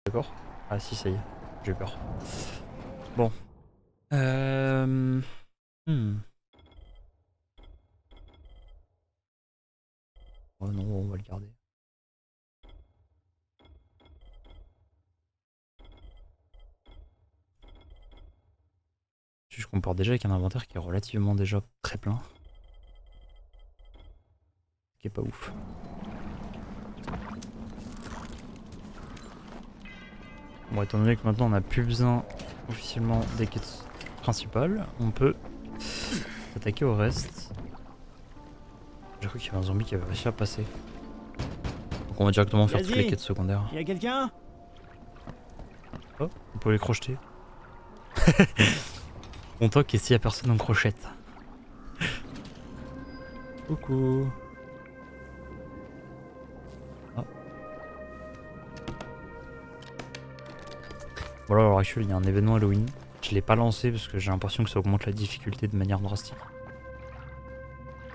D'accord? Ah si, ça y est, j'ai eu peur. Bon. Oh non, on va le garder. Je compare déjà avec un inventaire qui est relativement déjà très plein. Ce qui est pas ouf. Bon, étant donné que maintenant on n'a plus besoin officiellement des quêtes principales, on peut s'attaquer au reste. J'ai cru qu'il y avait un zombie qui avait réussi à passer. Donc on va directement faire toutes les quêtes secondaires. Y'a quelqu'un? Oh, on peut les crocheter. On toque et s'il y a personne on crochette. Coucou. Ah. Voilà, alors actuellement il y a un événement Halloween. Je l'ai pas lancé parce que j'ai l'impression que ça augmente la difficulté de manière drastique.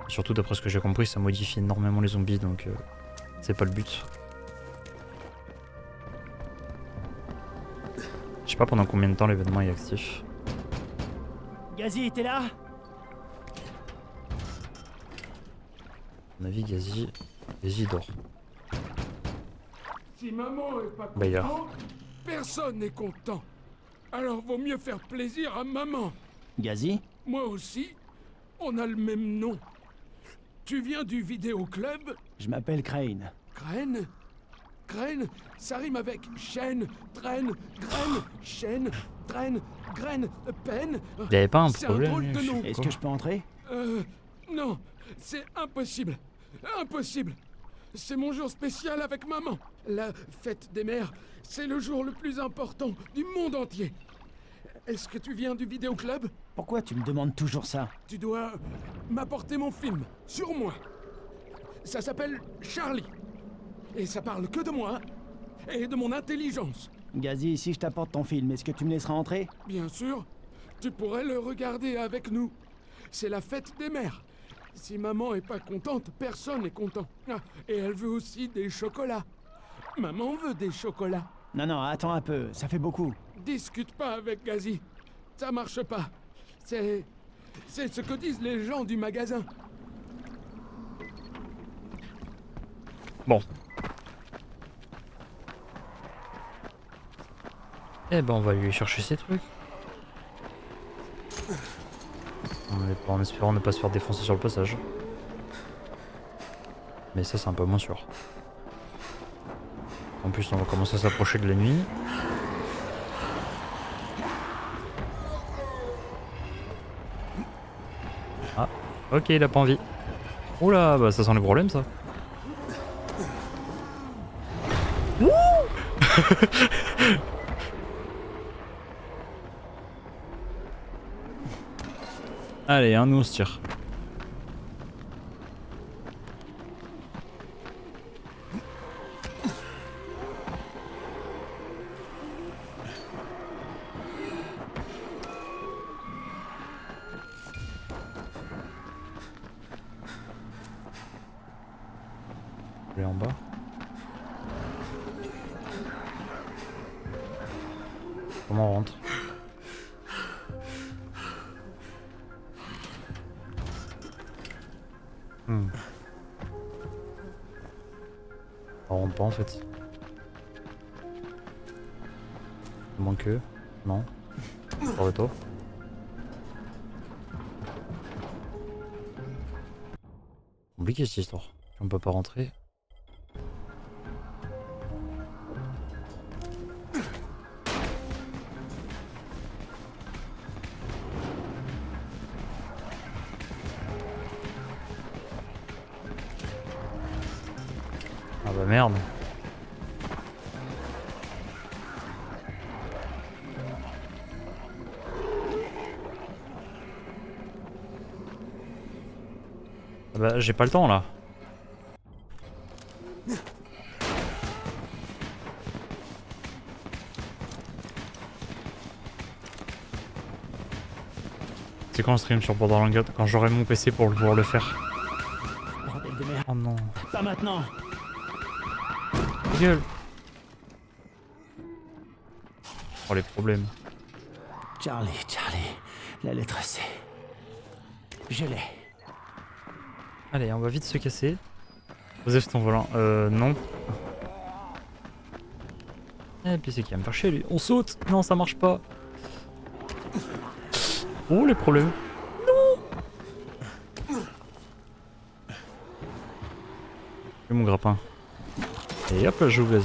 Surtout d'après ce que j'ai compris, ça modifie énormément les zombies donc c'est pas le but. Je sais pas pendant combien de temps l'événement est actif. Gazi, t'es là? À mon avis, Gazi dort. Si maman est pas Bah, il est là. contente, personne n'est content. Alors vaut mieux faire plaisir à maman. Gazi? Moi aussi, on a le même nom. Tu viens du vidéoclub? Je m'appelle Crane. Crane? Crane, ça rime avec chaîne, traîne, graine, chaîne, traîne, graine, peine. Il avait pas un C'est problème. drôle de nom. Est-ce que je peux entrer? Non, c'est impossible. Impossible. C'est mon jour spécial avec maman. La fête des mères, c'est le jour le plus important du monde entier. Est-ce que tu viens du vidéoclub? Pourquoi tu me demandes toujours ça? Tu dois m'apporter mon film, sur moi. Ça s'appelle Charlie. Et ça parle que de moi et de mon intelligence. Gazi, si je t'apporte ton film, est-ce que tu me laisseras entrer? Bien sûr, tu pourrais le regarder avec nous. C'est la fête des mères. Si maman est pas contente, personne n'est content. Ah, et elle veut aussi des chocolats. Maman veut des chocolats. Non, attends un peu, ça fait beaucoup. Discute pas avec Gazi. Ça marche pas. C'est ce que disent les gens du magasin. Bon. Eh ben on va lui chercher ses trucs. En espérant ne pas se faire défoncer sur le passage. Mais ça c'est un peu moins sûr. En plus on va commencer à s'approcher de la nuit. Ah, ok il a pas envie. Oula, bah ça sent les problèmes ça. Allez, hein, nous on se tire. Je vais en bas. Comment on rentre? On rentre pas en fait. Moins que. Non. Par le toit. Compliqué cette histoire. On peut pas rentrer. Ah bah merde. Ah bah j'ai pas le temps là. C'est quand on stream sur Borderlands quand j'aurai mon PC pour pouvoir le faire. Bordel de merde. Oh non. Pas maintenant. Gueule. Oh les problèmes. Charlie, la lettre C. Je l'ai. Allez, on va vite se casser. Joseph ton volant. Non. Et puis c'est qui va me faire chier lui. On saute. Non, ça marche pas. Oh les problèmes. Non. Et mon grappin. Et hop là, je joue au gaz.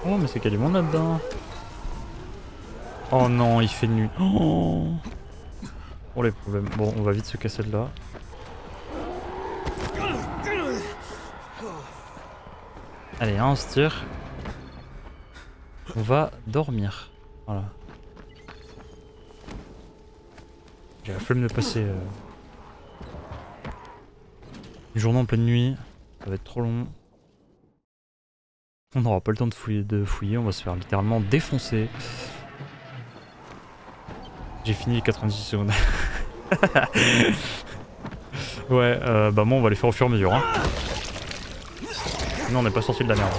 Oh mais c'est qu'il y a du monde là-dedans. Oh non, il fait nuit. Oh les problèmes. Bon, on va vite se casser de là. Allez, hein, on se tire. On va dormir. Voilà. J'ai la flemme de passer une journée en pleine nuit. Ça va être trop long. On n'aura pas le temps de fouiller. On va se faire littéralement défoncer. J'ai fini les 90 secondes. Ouais, bah moi on va les faire au fur et à mesure. Hein. Sinon on n'est pas sorti de la merde.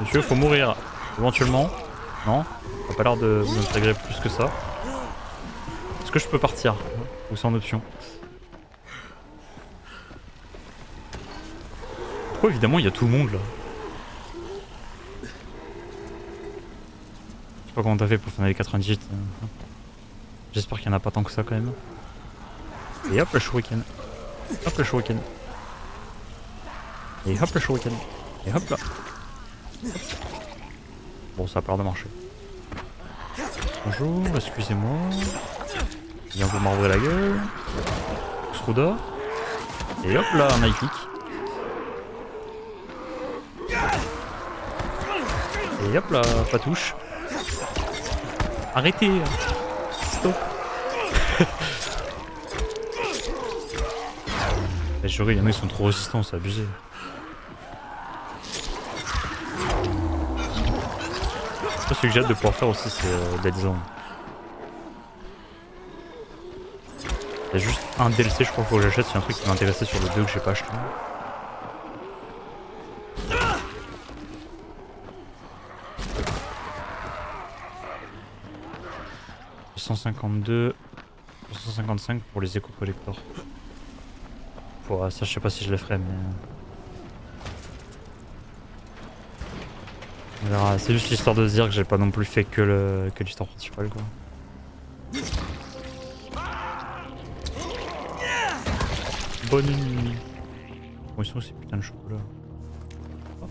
Monsieur, faut mourir. Éventuellement. Non, ça a pas l'air de m'intégrer plus que ça. Est-ce que je peux partir? Ou c'est en option? Pourquoi évidemment il y a tout le monde là? Je sais pas comment t'as fait pour finir les 98. J'espère qu'il y en a pas tant que ça quand même. Et hop le shuriken. Hop le shuriken. Et hop le shuriken. Et hop là. Bon ça a pas l'air de marcher. Bonjour, excusez-moi. Il vient vous m'ouvrir la gueule. Srouda. Et hop là, un high kick. Et hop là, pas touche. Arrêtez. Stop. Les jurés, il y en a qui sont trop résistants, c'est abusé. Ce que j'ai hâte de pouvoir faire aussi, c'est Dead Zone. Il y a juste un DLC, je crois qu'il faut que j'achète. C'est un truc qui m'intéressait sur le 2 que j'ai pas acheté. « 152, 155 pour les éco-collectors. » Ça, je sais pas si je le ferai, mais... On verra. C'est juste l'histoire de se dire que j'ai pas non plus fait que l'histoire principale, quoi. Bonne nuit. Bon, ils sont ces putains de chocolat. Oh.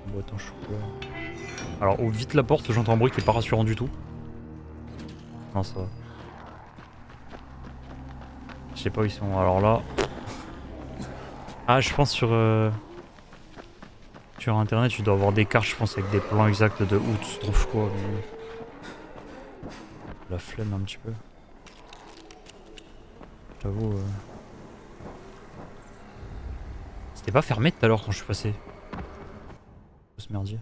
Boîte en chocolat. Alors, ouvre vite la porte, j'entends un bruit qui est pas rassurant du tout. Non, ça va. Je sais pas où ils sont. Alors là... Ah, je pense sur internet, tu dois avoir des cartes, je pense, avec des plans exacts de où tu trouves quoi. Mais... La flemme un petit peu. J'avoue. C'était pas fermé tout à l'heure quand je suis passé. Ce merdier.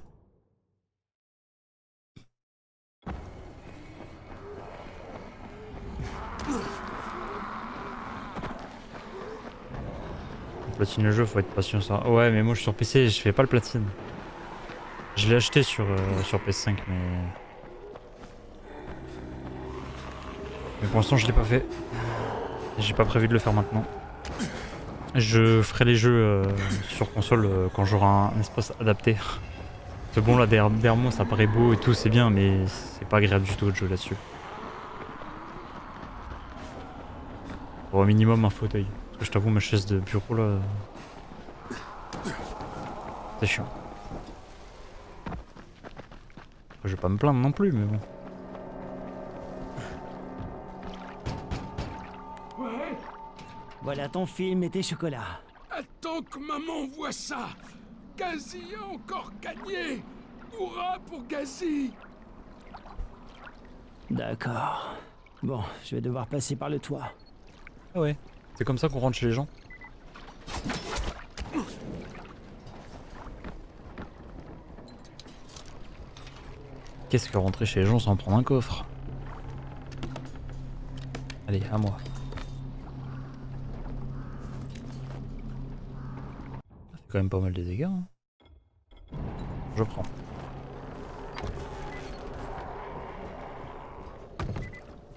Platine le jeu, faut être patient ça. Ouais, mais moi je suis sur PC, je fais pas le platine. Je l'ai acheté sur PS5, mais pour l'instant je l'ai pas fait. J'ai pas prévu de le faire maintenant. Je ferai les jeux sur console quand j'aurai un espace adapté. C'est bon là derrière moi ça paraît beau et tout, c'est bien, mais c'est pas agréable du tout de jouer là-dessus. Pour au minimum un fauteuil. Parce que je t'avoue ma chaise de bureau là... C'est chiant. Je vais pas me plaindre non plus mais bon. Ouais. Voilà ton film et tes chocolats. Attends que maman voit ça. Gazi a encore gagné. Hurrah pour Gazi. D'accord. Bon, je vais devoir passer par le toit. Ah ouais. C'est comme ça qu'on rentre chez les gens. Qu'est-ce que rentrer chez les gens sans prendre un coffre? Allez, à moi. Ça fait quand même pas mal de dégâts. Hein. Je prends.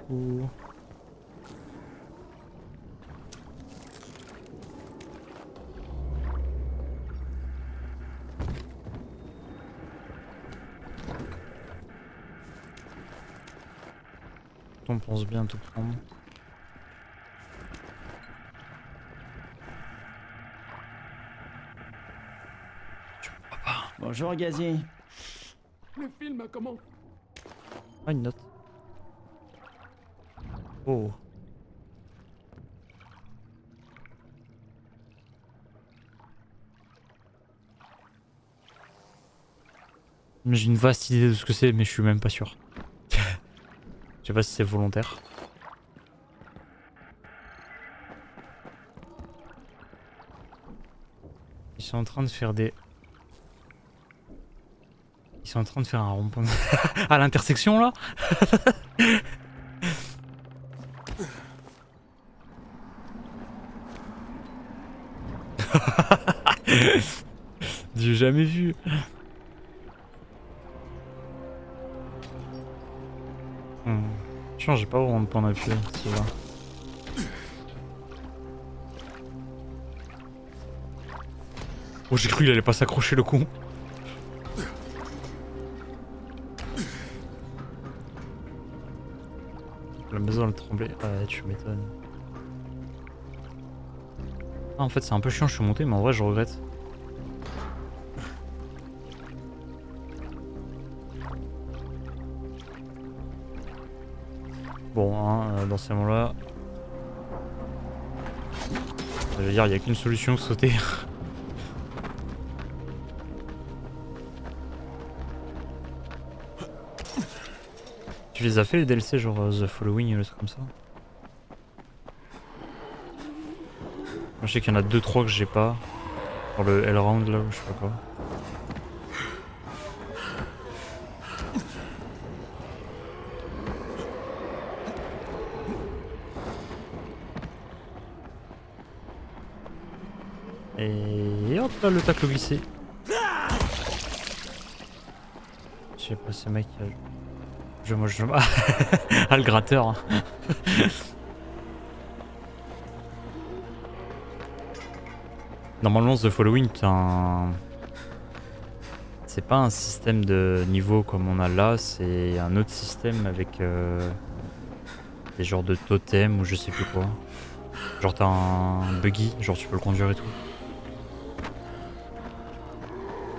Ouh. On pense bien tout prendre. Bonjour, Gazier. Le film a comment? Ah, une note. Oh. J'ai une vaste idée de ce que c'est, mais je suis même pas sûr. Je sais pas si c'est volontaire. Ils sont en train de faire des... Ils sont en train de faire un rond-point à l'intersection là. J'ai jamais vu. Je pense que j'ai pas vraiment de point d'appui, c'est vrai. Oh, j'ai cru qu'il allait pas s'accrocher le con. La maison elle tremblait. Ouais, tu m'étonnes. Ah, en fait, c'est un peu chiant, je suis monté, mais en vrai, je regrette. Bon, hein, dans ces moments-là. Je veux dire, il n'y a qu'une solution, sauter. Tu les as fait les DLC, genre The Following et le truc comme ça? Moi, je sais qu'il y en a 2-3 que j'ai pas. Genre le L-Round là, ou je sais pas quoi. Et hop là, le tacle glissé. Je sais pas, ce mec. Je... ah, le gratteur. Normalement, The Following, t'as un... C'est pas un système de niveau comme on a là, c'est un autre système avec des genres de totems ou je sais plus quoi. Genre t'as un buggy, genre tu peux le conduire et tout.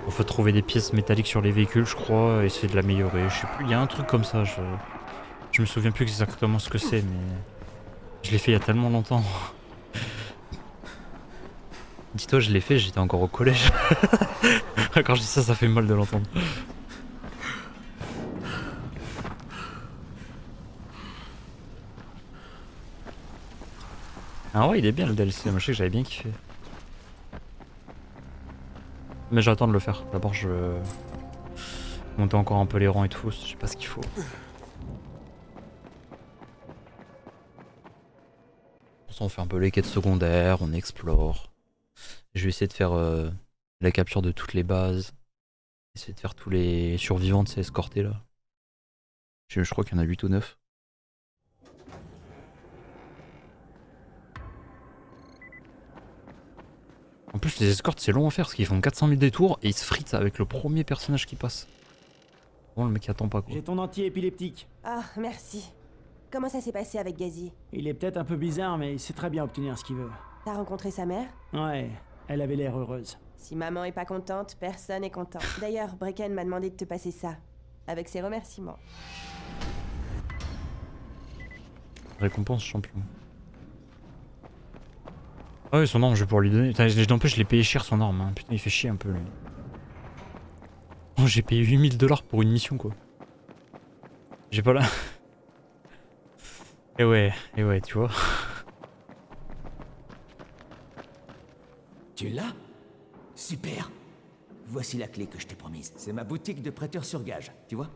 Il faut trouver des pièces métalliques sur les véhicules, je crois, et essayer de l'améliorer. Je sais plus, il y a un truc comme ça, je me souviens plus exactement ce que c'est, mais je l'ai fait il y a tellement longtemps. Dis-toi, je l'ai fait, j'étais encore au collège. Quand je dis ça, ça fait mal de l'entendre. Ah ouais, il est bien le DLC, moi je sais que j'avais bien kiffé. Mais j'attends de le faire. D'abord, je monter encore un peu les rangs et tout, je sais pas ce qu'il faut. De toute façon, on fait un peu les quêtes secondaires, on explore. Je vais essayer de faire la capture de toutes les bases. Essayer de faire tous les survivants de ces escortés là. Je crois qu'il y en a 8 ou 9. En plus, les escortes, c'est long à faire parce qu'ils font 400 000 détours et ils se fritent avec le premier personnage qui passe. Bon, le mec attend pas quoi. J'ai ton anti-épileptique. Ah, merci. Comment ça s'est passé avec Gazi? Il est peut-être un peu bizarre, mais il sait très bien obtenir ce qu'il veut. T'as rencontré sa mère? Ouais, elle avait l'air heureuse. Si maman est pas contente, personne est content. D'ailleurs, Brecken m'a demandé de te passer ça. Avec ses remerciements. Récompense champion. Ah oui, son arme, je vais pouvoir lui donner. Putain, n'empêche, je l'ai payé cher son arme. Hein. Putain, il fait chier un peu lui. Oh, j'ai payé 8000 $ pour une mission quoi. J'ai pas là. Et ouais, tu vois. Tu l'as? Super. Voici la clé que je t'ai promise. C'est ma boutique de prêteur sur gage, tu vois?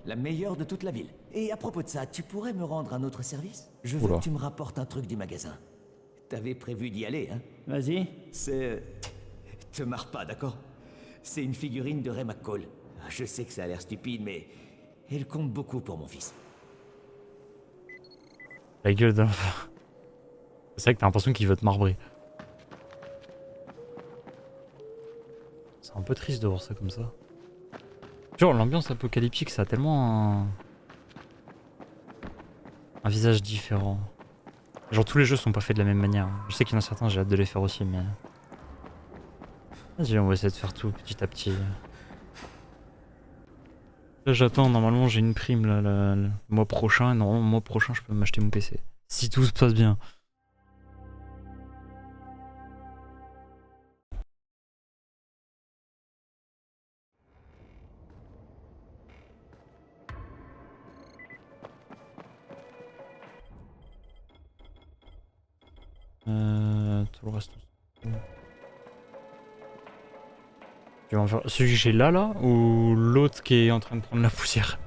La meilleure de toute la ville. Et à propos de ça, tu pourrais me rendre un autre service? Je veux Oula. que tu me rapportes un truc du magasin. T'avais prévu d'y aller, hein? Vas-y. C'est... Te marre pas, d'accord? C'est une figurine de Ray McCall. Je sais que ça a l'air stupide, mais... elle compte beaucoup pour mon fils. La gueule d'un... C'est vrai que t'as l'impression qu'il veut te marbrer. C'est un peu triste de voir ça comme ça. Genre l'ambiance apocalyptique, ça a tellement un visage différent. Genre tous les jeux sont pas faits de la même manière. Je sais qu'il y en a certains, j'ai hâte de les faire aussi, mais... Vas-y, on va essayer de faire tout petit à petit. Là j'attends, normalement j'ai une prime là, le mois prochain, et normalement le mois prochain je peux m'acheter mon PC. Si tout se passe bien. Tout le reste. Je vais en faire celui que j'ai là ou l'autre qui est en train de prendre la poussière.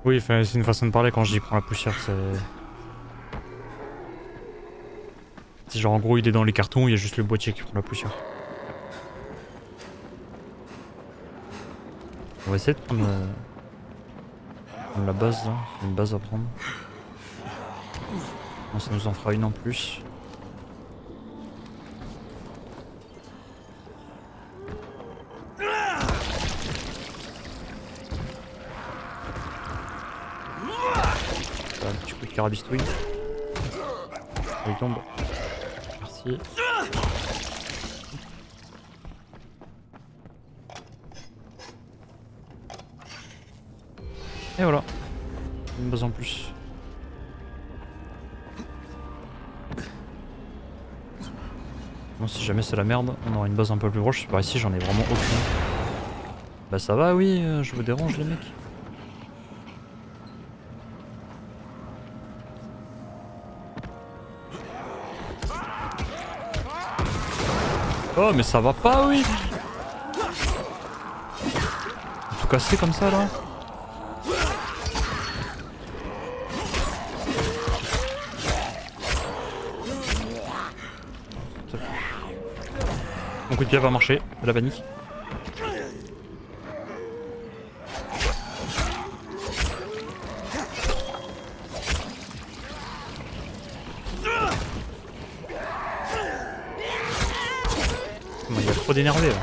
Oui, c'est une façon de parler quand je dis prends la poussière, c'est... C'est genre en gros il est dans les cartons, il y a juste le boîtier qui prend la poussière. On va essayer de prendre la base là, c'est une base à prendre. Bon, ça nous en fera une en plus. Un petit coup de carabistouille. Il tombe. Merci. Et voilà. Une base en plus. Bon, si jamais c'est la merde, on aura une base un peu plus proche. Par ici, j'en ai vraiment aucune. Bah ça va, oui, je vous dérange les mecs. Oh mais ça va pas, oui. Tout cassé comme ça là. Mon coup de pied va marcher, de la panique. Il y a trop d'énervé là.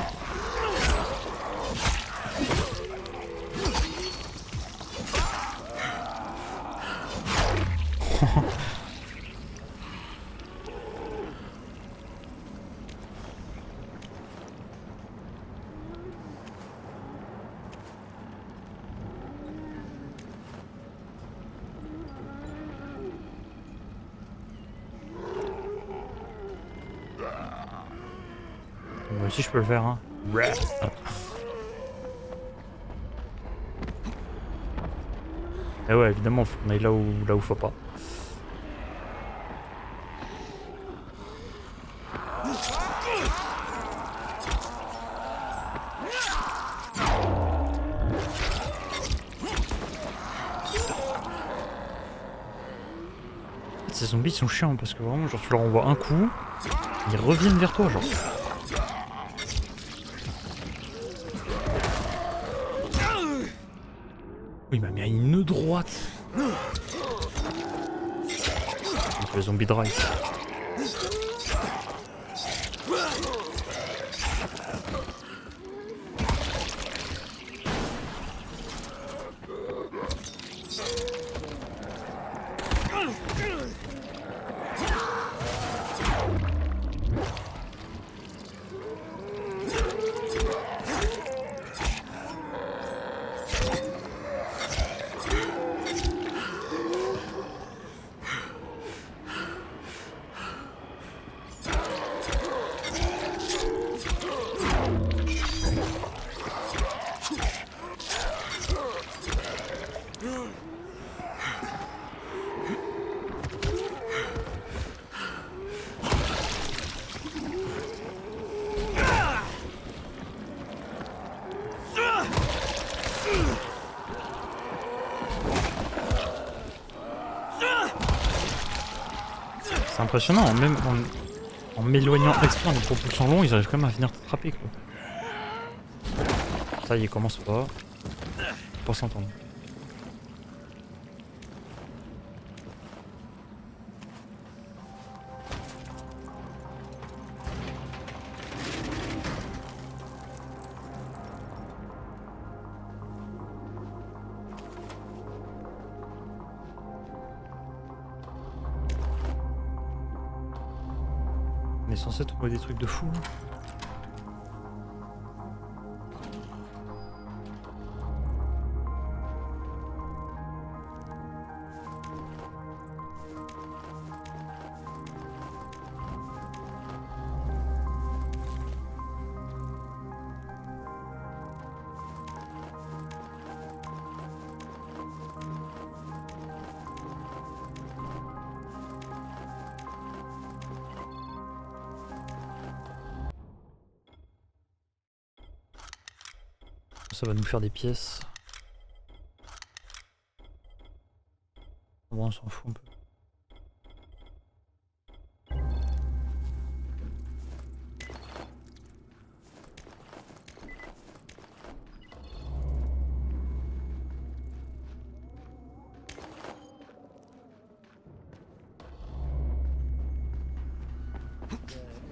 Moi aussi je peux le faire hein. Et ouais évidemment faut qu'on aille là où faut pas. Ces zombies sont chiants parce que vraiment genre tu leur envoies un coup, ils reviennent vers toi genre. Oui, il m'a mis à une nœud droite. Donc, le zombie drive. C'est impressionnant, même en m'éloignant exprès en les propulsant longs, ils arrivent quand même à venir t'attraper quoi. Ça y est, commence pas. Faut pas s'entendre. On est censé trouver des trucs de fou là. Ça va nous faire des pièces. Bon, on s'en fout un peu.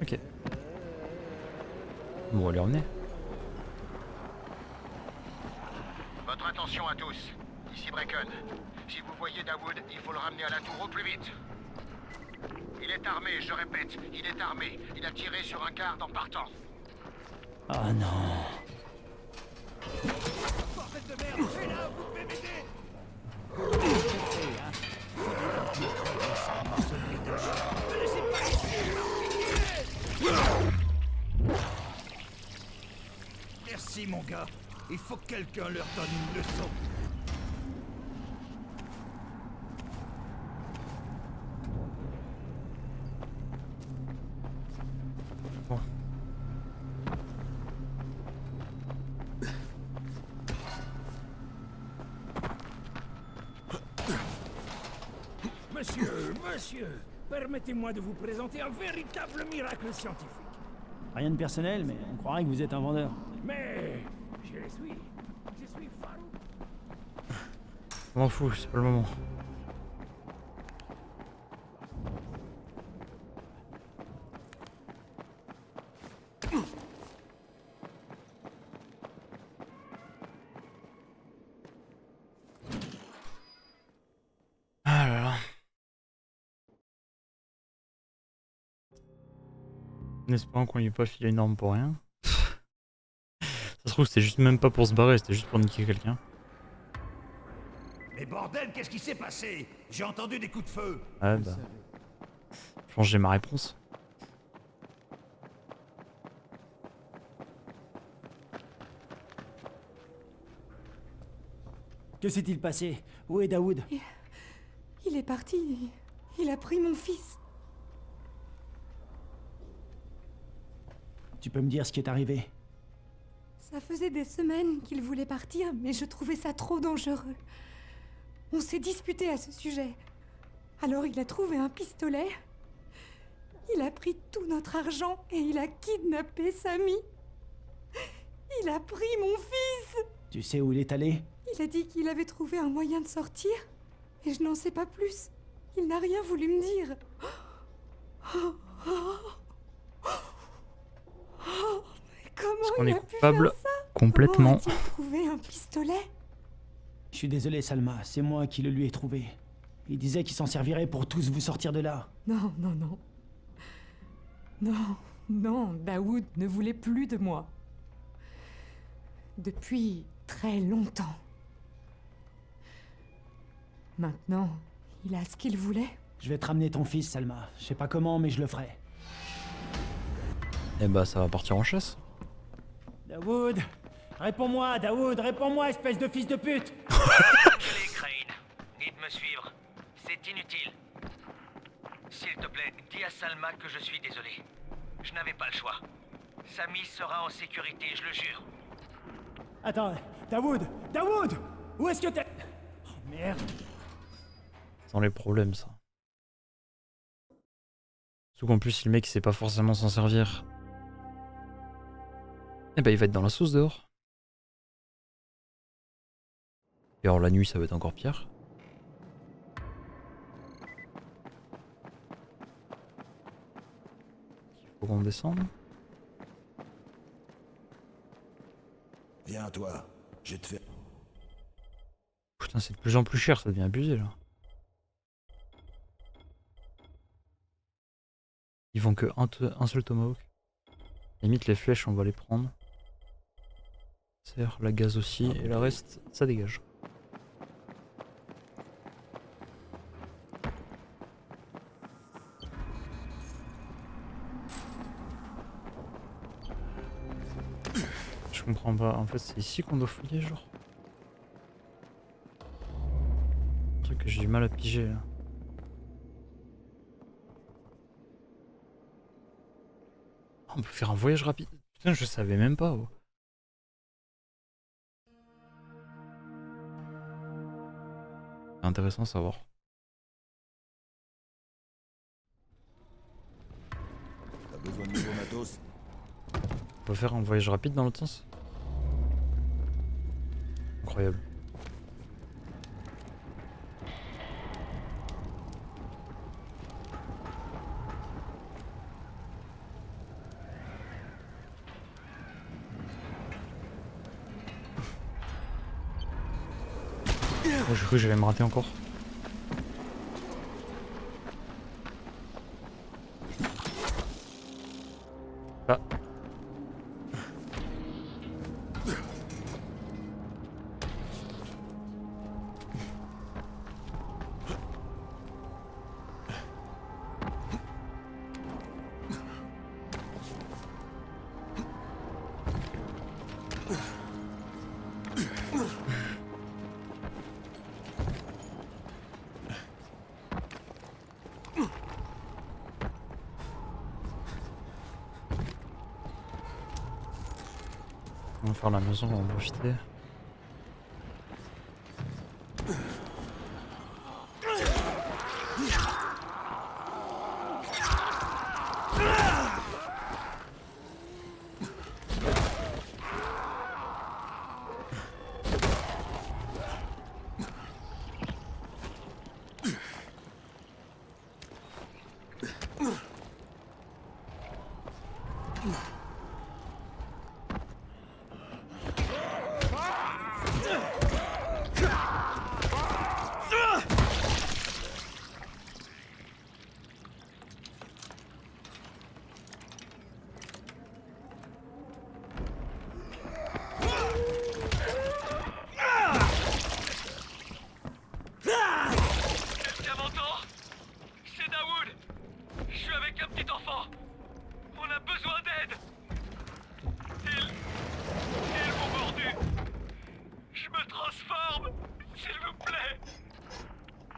Ok. Bon, allez, on est. Votre attention à tous. Ici Bracken. Si vous voyez Dawood, il faut le ramener à la tour au plus vite. Il est armé, je répète, il est armé. Il a tiré sur un garde en partant. Oh non. Merci mon gars. Il faut que quelqu'un leur donne une leçon. Bon. Monsieur, permettez-moi de vous présenter un véritable miracle scientifique. Rien de personnel, mais on croirait que vous êtes un vendeur. Mais je suis Farouk. Je m'en fous, c'est pas le moment. Ah là là. En espérant qu'on lui ait pas filé une arme pour rien. Ça se trouve c'était juste même pas pour se barrer, c'était juste pour niquer quelqu'un. Mais bordel, qu'est-ce qui s'est passé? J'ai entendu des coups de feu. Ouais bah. Je pense que j'ai ma réponse. Que s'est-il passé? Où est Dawood? Il est parti. Il a pris mon fils. Tu peux me dire ce qui est arrivé? Ça faisait des semaines qu'il voulait partir, mais je trouvais ça trop dangereux. On s'est disputé à ce sujet. Alors il a trouvé un pistolet. Il a pris tout notre argent et il a kidnappé Samy. Il a pris mon fils. Tu sais où il est allé? Il a dit qu'il avait trouvé un moyen de sortir, et je n'en sais pas plus. Il n'a rien voulu me dire. Mais comment Parce qu'on il est a pu coupable faire ça? complètement. Comment a-t-il trouvé un pistolet? Je suis désolé, Salma, c'est moi qui le lui ai trouvé. Il disait qu'il s'en servirait pour tous vous sortir de là. Non, non, non. Non, non, Dawood ne voulait plus de moi. Depuis très longtemps. Maintenant, il a ce qu'il voulait. Je vais te ramener ton fils, Salma. Je sais pas comment, mais je le ferai. Et bah ça va partir en chasse. Dawood! Réponds-moi, Dawood, réponds-moi, espèce de fils de pute! Désolé, Crane. Dis de me suivre. C'est inutile. S'il te plaît, dis à Salma que je suis désolé. Je n'avais pas le choix. Samy sera en sécurité, je le jure. Attends, Dawood! Dawood! Où est-ce que t'es? Oh merde! Sans les problèmes ça. Surtout qu'en plus, si le mec il sait pas forcément s'en servir, eh ben il va être dans la sauce dehors. Et alors la nuit, ça va être encore pire. Il faut qu'on descende. Viens, toi. Je vais te faire. Putain, c'est de plus en plus cher, ça devient abusé là. Ils vont que un seul tomahawk. Limite les flèches on va les prendre. Serre, la gaz aussi, et le reste ça dégage. Je comprends pas, en fait c'est ici qu'on doit fouiller genre. Un truc que j'ai du mal à piger là. On peut faire un voyage rapide. Putain, je savais même pas. Oh. C'est intéressant à savoir. T'as besoin de nouveaux matos? On peut faire un voyage rapide dans l'autre sens. Incroyable. Oh, j'ai cru que j'allais me rater encore. Ah. On va faire la maison, on va en profiter.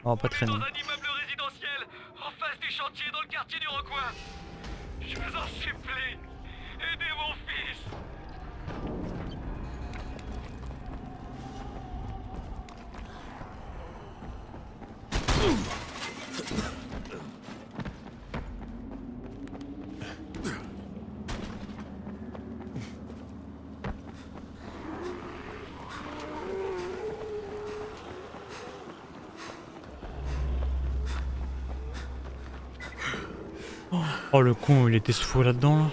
Oh, pas traîner. Dans un immeuble résidentiel, en face du chantier dans le quartier du Roccoin. Je vous en supplie, aidez mon fils. Oh le con, il était sous là-dedans là.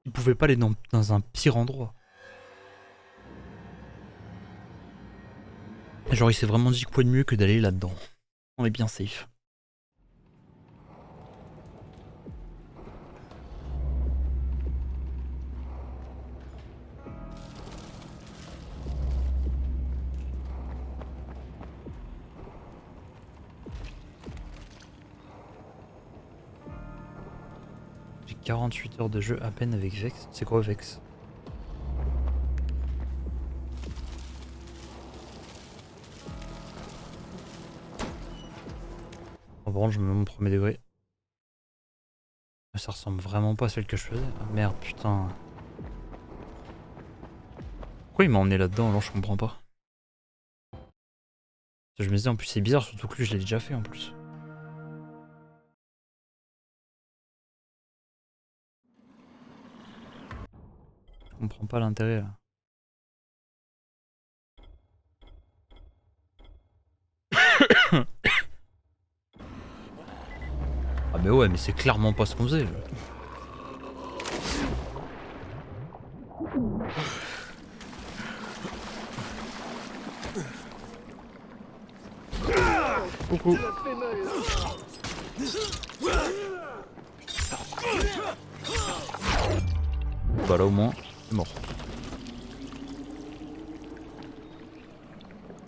Il pouvait pas aller dans un pire endroit. Genre il s'est vraiment dit quoi de mieux que d'aller là-dedans. On est bien safe. J'ai 48 heures de jeu à peine avec Vex. C'est quoi Vex? Par contre, je me mets mon premier degré. Ça ressemble vraiment pas à celle que je faisais. Ah, merde, putain. Pourquoi il m'a emmené là-dedans alors je comprends pas. Je me disais en plus c'est bizarre, surtout que lui je l'ai déjà fait en plus. Je comprends pas l'intérêt là. Ah mais ouais mais c'est clairement pas ce qu'on faisait. Coucou. Bah là au moins, c'est mort.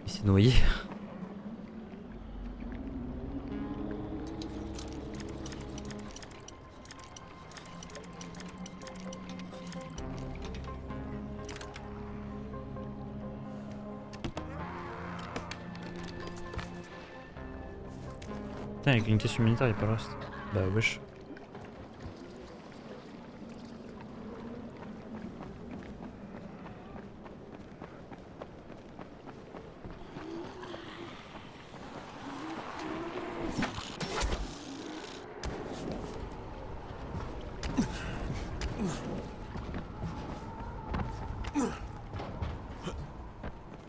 Il s'est noyé. Putain, avec une question militaire, il y a pas le reste. Bah wesh.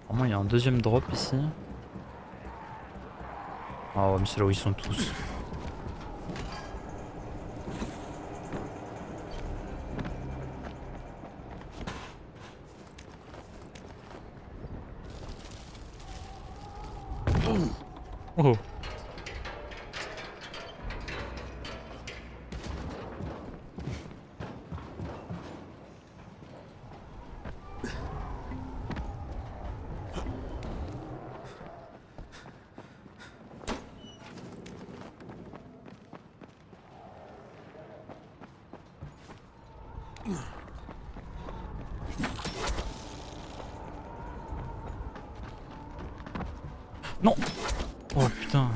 Vraiment, il y a un deuxième drop ici. Ah ouais, mais c'est là où ils sont tous. Oh. Non. Oh putain.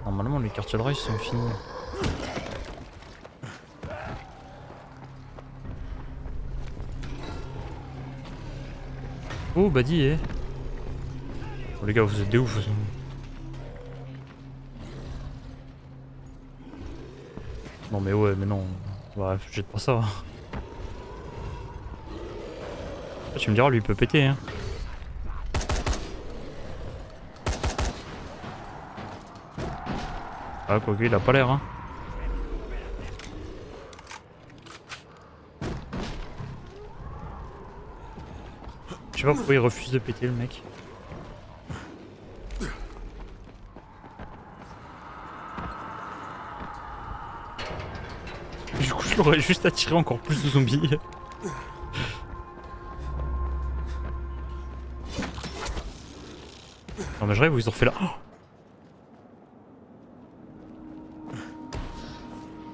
Normalement les quartiers de rail sont finis. Oh bah dis eh. Oh les gars vous êtes des ouf. Non mais ouais mais non. Ouais jette pas ça. Tu me diras lui il peut péter hein. Ah quoi qu'il a pas l'air hein. Je sais pas pourquoi il refuse de péter le mec. Du coup je l'aurais juste attiré encore plus de zombies. Non mais je rêve où ils ont refait là. Oh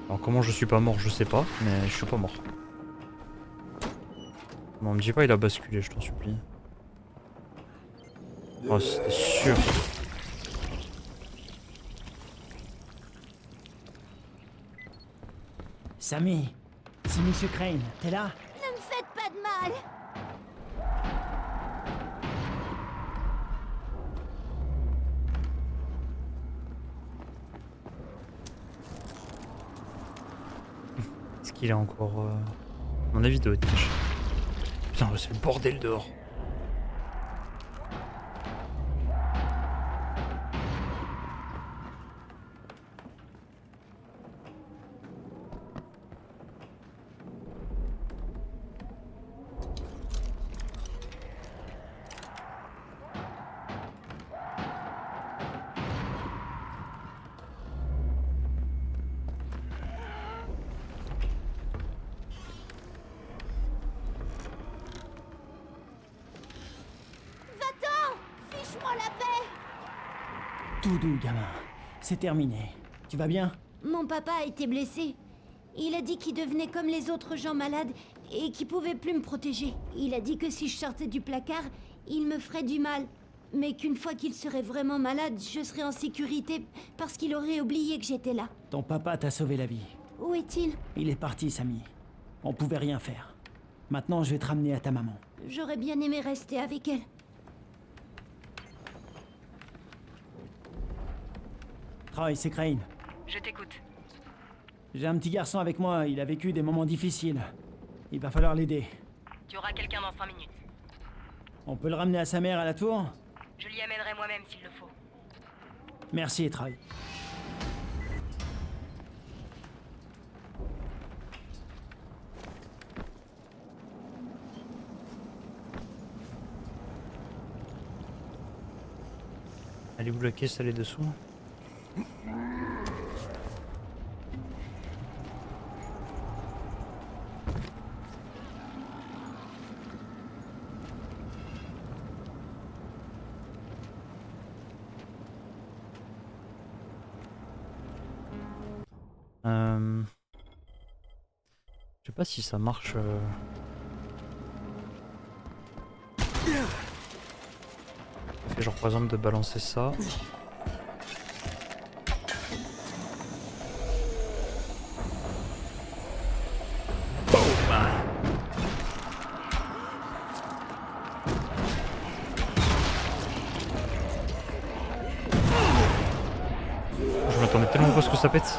alors comment je suis pas mort je sais pas, mais je suis pas mort. Bon me dis pas il a basculé je t'en supplie. Oh c'était sûr. Sammy, c'est Monsieur Crane, t'es là? Ne me faites pas de mal. Est-ce qu'il est encore... À mon avis doit être caché. Putain c'est le bordel dehors. Va-t'en! Fiche-moi la paix! Tout doux, gamin. C'est terminé. Tu vas bien? Mon papa a été blessé. Il a dit qu'il devenait comme les autres gens malades et qu'il pouvait plus me protéger. Il a dit que si je sortais du placard, il me ferait du mal. Mais qu'une fois qu'il serait vraiment malade, je serais en sécurité parce qu'il aurait oublié que j'étais là. Ton papa t'a sauvé la vie. Où est-il? Il est parti, Sammy. On pouvait rien faire. Maintenant, je vais te ramener à ta maman. J'aurais bien aimé rester avec elle. Troy, c'est Crane. Je t'écoute. J'ai un petit garçon avec moi, il a vécu des moments difficiles. Il va falloir l'aider. Tu auras quelqu'un dans 5 minutes. On peut le ramener à sa mère à la tour? Je l'y amènerai moi-même s'il le faut. Merci, Troy. Elle est où la caisse? Elle est dessous. Je sais pas si ça marche. Ça fait genre par exemple de balancer ça. Je m'attendais tellement pas à ce que ça pète.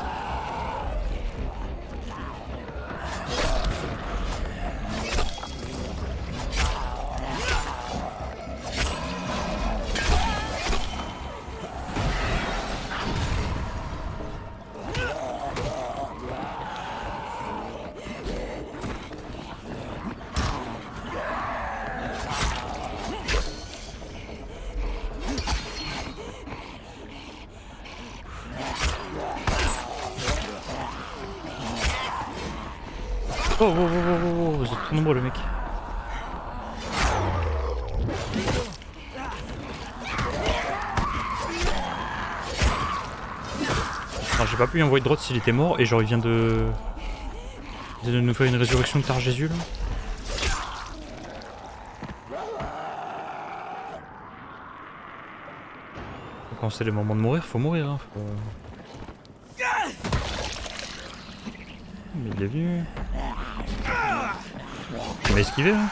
Oh, vous êtes trop nombreux, le mec. J'ai pas pu lui envoyer de droite s'il était mort, et genre il vient de nous faire une résurrection de Tar Jésus là. Quand c'est les moments de mourir, faut mourir hein. Mais il l'a vu. Il m'a esquivé hein.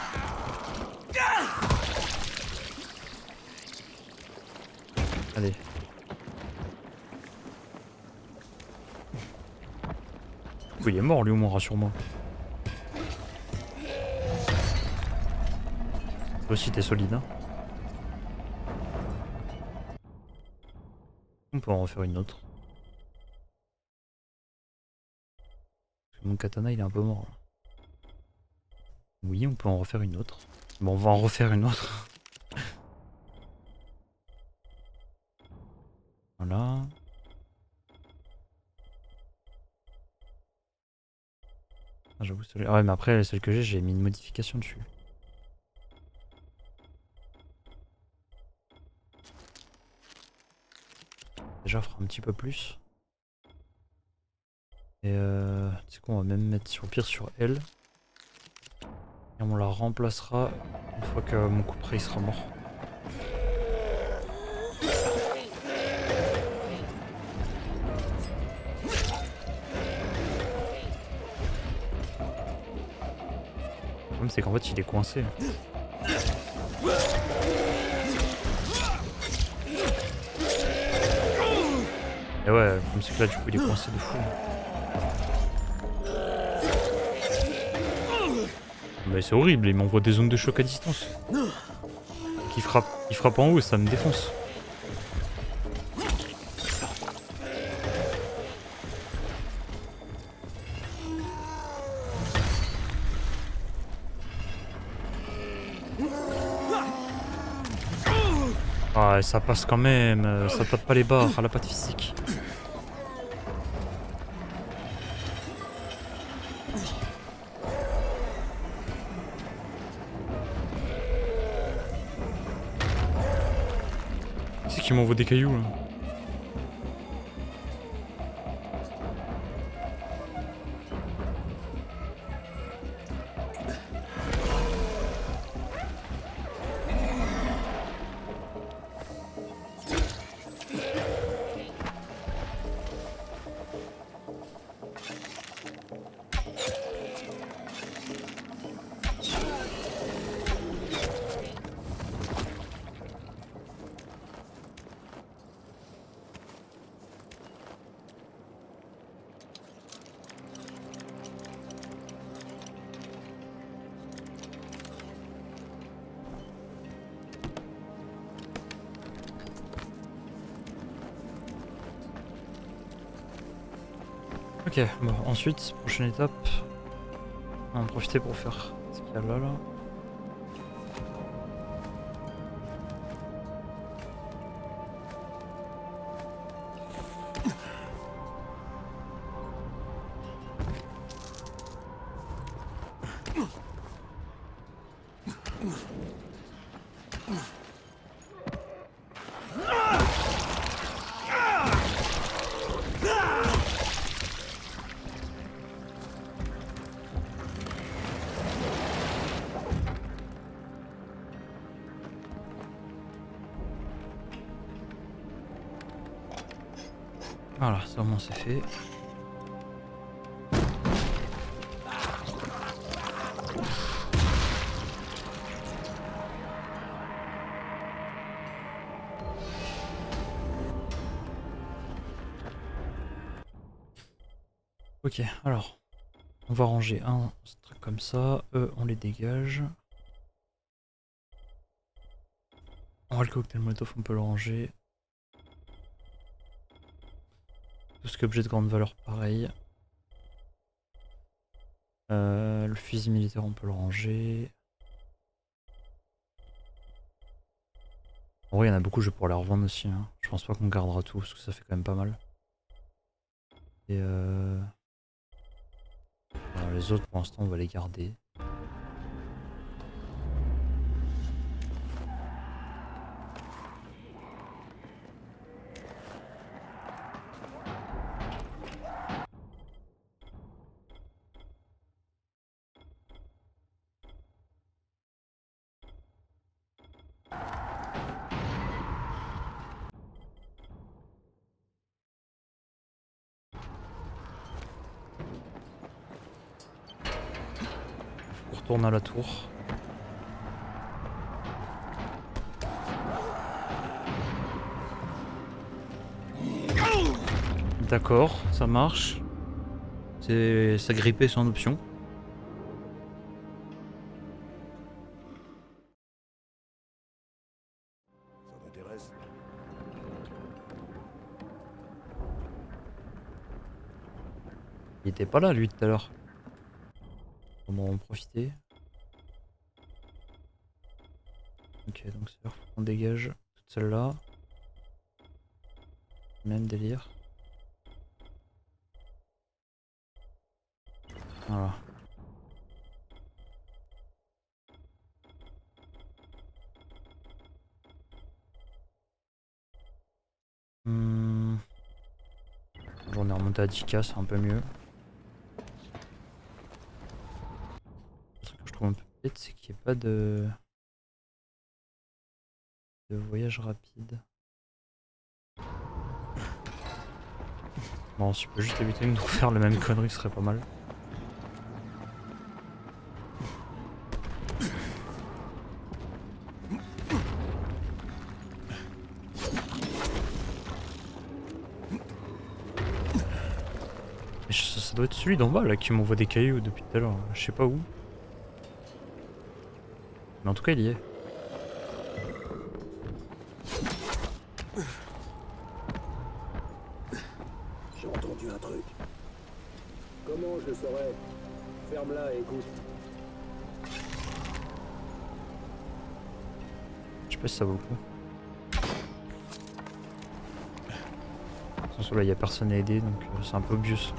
Allez. Il est mort lui au moins, rassure-moi. Toi aussi t'es solide hein. On peut en refaire une autre. Parce que mon katana il est un peu mort là. Oui, on peut en refaire une autre. Bon, on va en refaire une autre. Voilà. Ah, j'avoue, celle... ah ouais, mais après, celle que j'ai mis une modification dessus. Déjà, on fera un petit peu plus. Et tu sais quoi, on va même mettre sur pire sur elle. Et on la remplacera une fois que mon couperet il sera mort. Le problème c'est qu'en fait il est coincé. Et ouais, comme c'est que là du coup il est coincé de fou. Mais c'est horrible, il m'envoie des zones de choc à distance. Il frappe en haut et ça me défonce. Ah, ça passe quand même, ça tape pas les barres, elle a pas de physique. C'est qui m'envoie des cailloux là. Ok, bon, ensuite, prochaine étape, on va en profiter pour faire ce qu'il y a là. Voilà, ça au moins c'est fait. Ok, alors, on va ranger un truc comme ça, eux on les dégage. On va le cocktail molotov, on peut le ranger. Tout ce qui est objet de grande valeur, pareil. Le fusil militaire, on peut le ranger. En vrai, il y en a beaucoup, je vais pouvoir les revendre aussi. Hein. Je pense pas qu'on gardera tout, parce que ça fait quand même pas mal. Et alors, les autres, pour l'instant, on va les garder. On retourne à la tour. D'accord, ça marche. Ça grippait sans option. Ça t'intéresse? Il était pas là lui tout à l'heure. On va en profiter. Ok, donc c'est faut qu'on dégage toute celle-là. Même délire. Voilà. J'en ai remonté à 10K, c'est un peu mieux. Le truc que je trouve un peu bête, c'est qu'il n'y ait pas de voyage rapide. Bon, si tu peux juste éviter de nous faire la même connerie, ce serait pas mal. Mais ça doit être celui d'en bas là qui m'envoie des cailloux depuis tout à l'heure. Je sais pas où. Mais en tout cas, il y est. J'ai entendu un truc. Comment je le saurais? Ferme-la et écoute. Je sais pas si ça vaut le coup. Sans là, il y a personne à aider, donc c'est un peu obvious.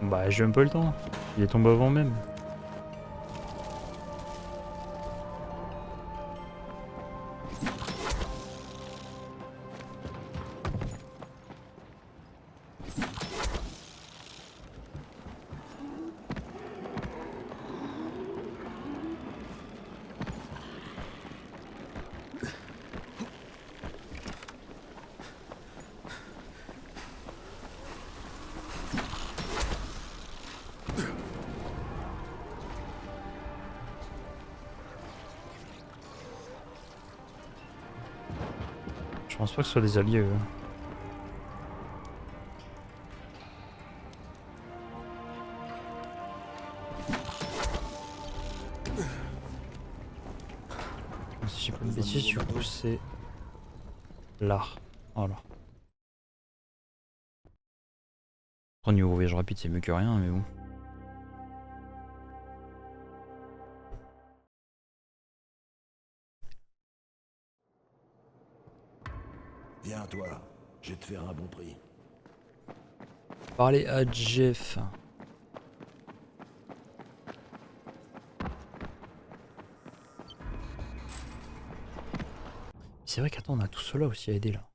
Bah, j'ai même pas eu le temps. Il est tombé avant même. Je pense pas que ce soit des alliés. Si j'ai pas de bêtises, du coup c'est Là. Voilà. Au niveau voyage rapide, c'est mieux que rien, mais bon. Viens, toi. Je vais te faire un bon prix. Parler à Jeff. C'est vrai qu'attends, on a tout cela aussi à aider là.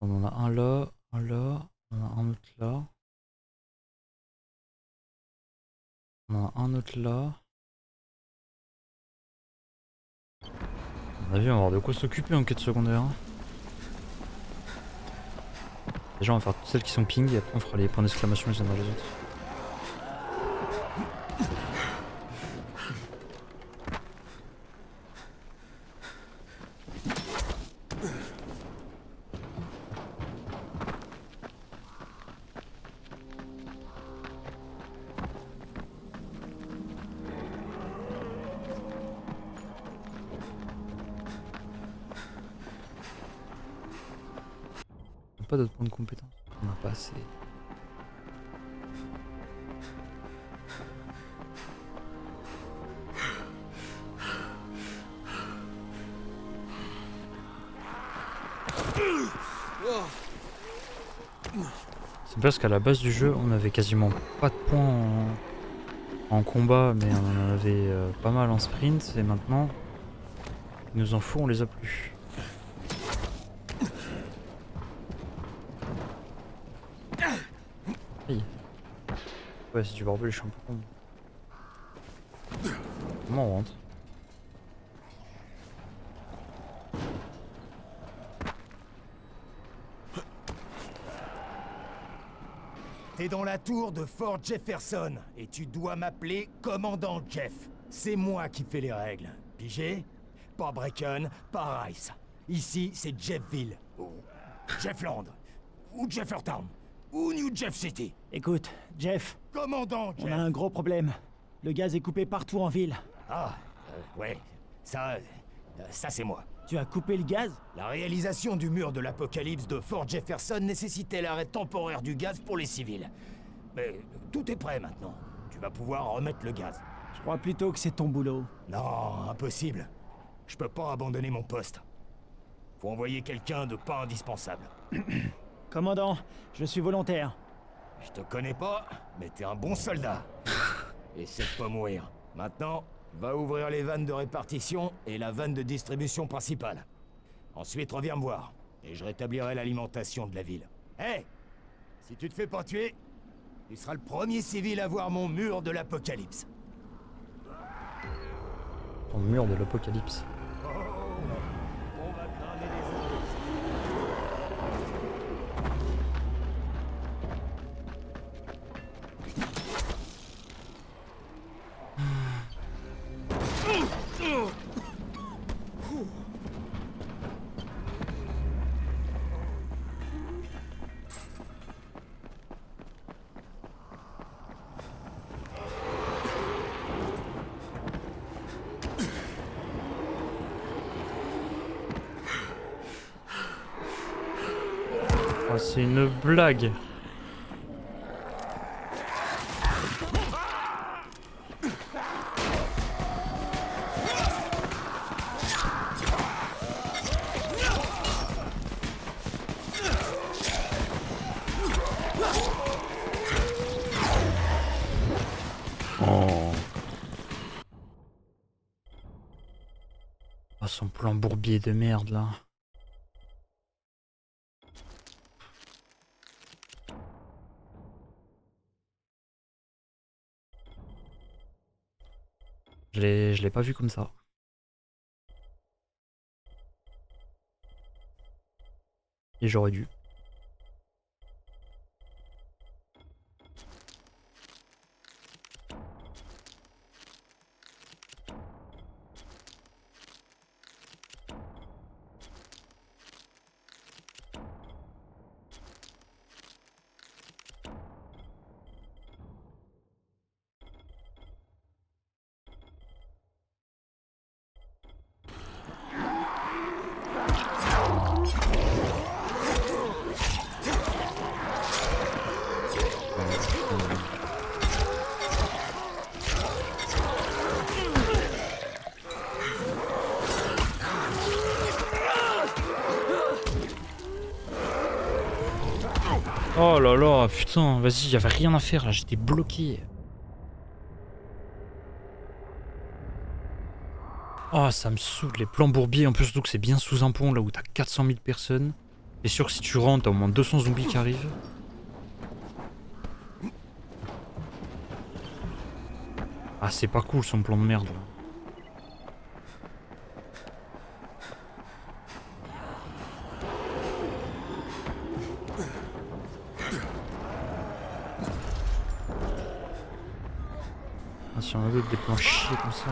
On en a un là, on en a un autre là. On en a un autre là. À mon avis, on va avoir de quoi s'occuper en quête secondaire. Hein. Déjà, on va faire toutes celles qui sont ping et après on fera les points d'exclamation les uns dans les autres. Pas d'autres points de compétence. On n'a pas assez. C'est parce qu'à la base du jeu, on avait quasiment pas de points en combat, mais on en avait pas mal en sprint, et maintenant, il nous en faut, on les a plus. Aïe. Ouais, c'est du barbelé, je suis un peu con. Comment on rentre? T'es dans la tour de Fort Jefferson et tu dois m'appeler Commandant Jeff. C'est moi qui fais les règles. Pigé? Pas Brecken, pas Rice. Ici, c'est Jeffville, ou Jeffland, ou Jeffertown, ou New Jeff City. Écoute, Jeff, Commandant Jeff. on a un gros problème. Le gaz est coupé partout en ville. Ah, ouais. Ça c'est moi. Tu as coupé le gaz? La réalisation du mur de l'apocalypse de Fort Jefferson nécessitait l'arrêt temporaire du gaz pour les civils. Mais tout est prêt maintenant. Tu vas pouvoir remettre le gaz. Je crois plutôt que c'est ton boulot. Non, impossible. Je peux pas abandonner mon poste. Faut envoyer quelqu'un de pas indispensable. Commandant, je suis volontaire. Je te connais pas, mais t'es un bon soldat. Essaie de pas mourir. Maintenant, va ouvrir les vannes de répartition et la vanne de distribution principale. Ensuite, reviens me voir, et je rétablirai l'alimentation de la ville. Hé! Si tu te fais pas tuer, tu seras le premier civil à voir mon mur de l'apocalypse. Ton mur de l'apocalypse. On va cramer les autres. Oh, c'est une blague. Oh. Oh, son plan bourbier de merde là. Je l'ai pas vu comme ça. Et j'aurais dû. Oh là là, putain, vas-y, y'avait rien à faire là, j'étais bloqué. Oh, ça me saoule, les plans bourbiers, en plus surtout que c'est bien sous un pont là où t'as 400 000 personnes. T'es sûr que si tu rentres, t'as au moins 200 zombies qui arrivent. Ah, c'est pas cool son plan de merde là. Ah, si on avait des plans chiés comme ça.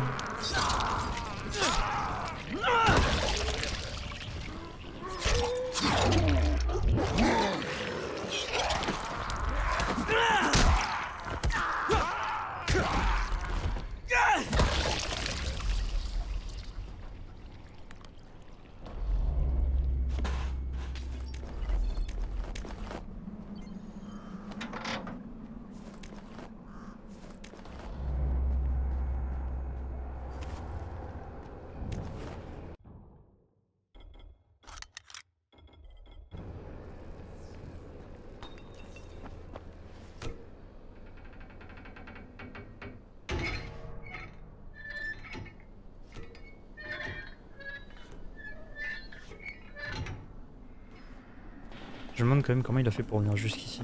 Je me demande quand même comment il a fait pour venir jusqu'ici.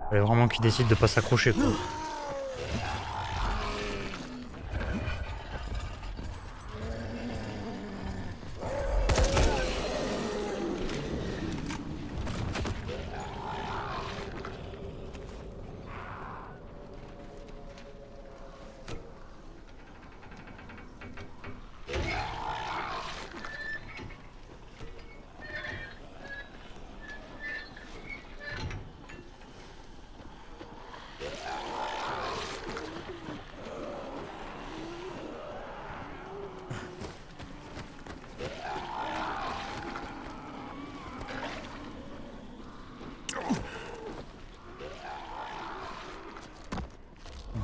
Il fallait vraiment qu'il décide de pas s'accrocher quoi.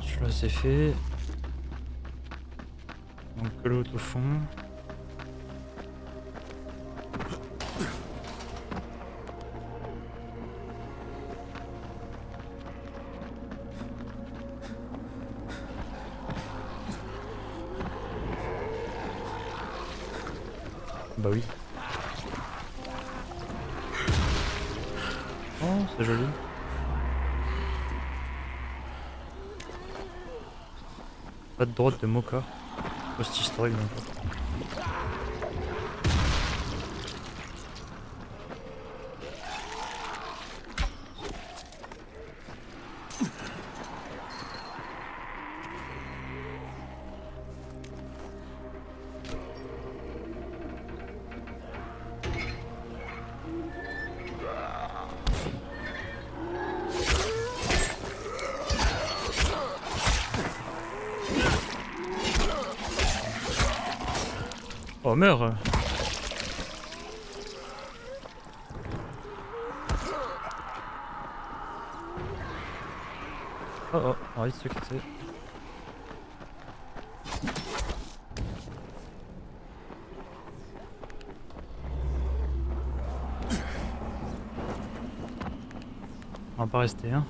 Celui-là c'est fait. Donc l'autre au fond. Bah oui. Oh, c'est joli. Pas de droite de Mocha. Post historique donc. Oh, meurs! Oh oh, arrête de se casser. On va pas rester, hein.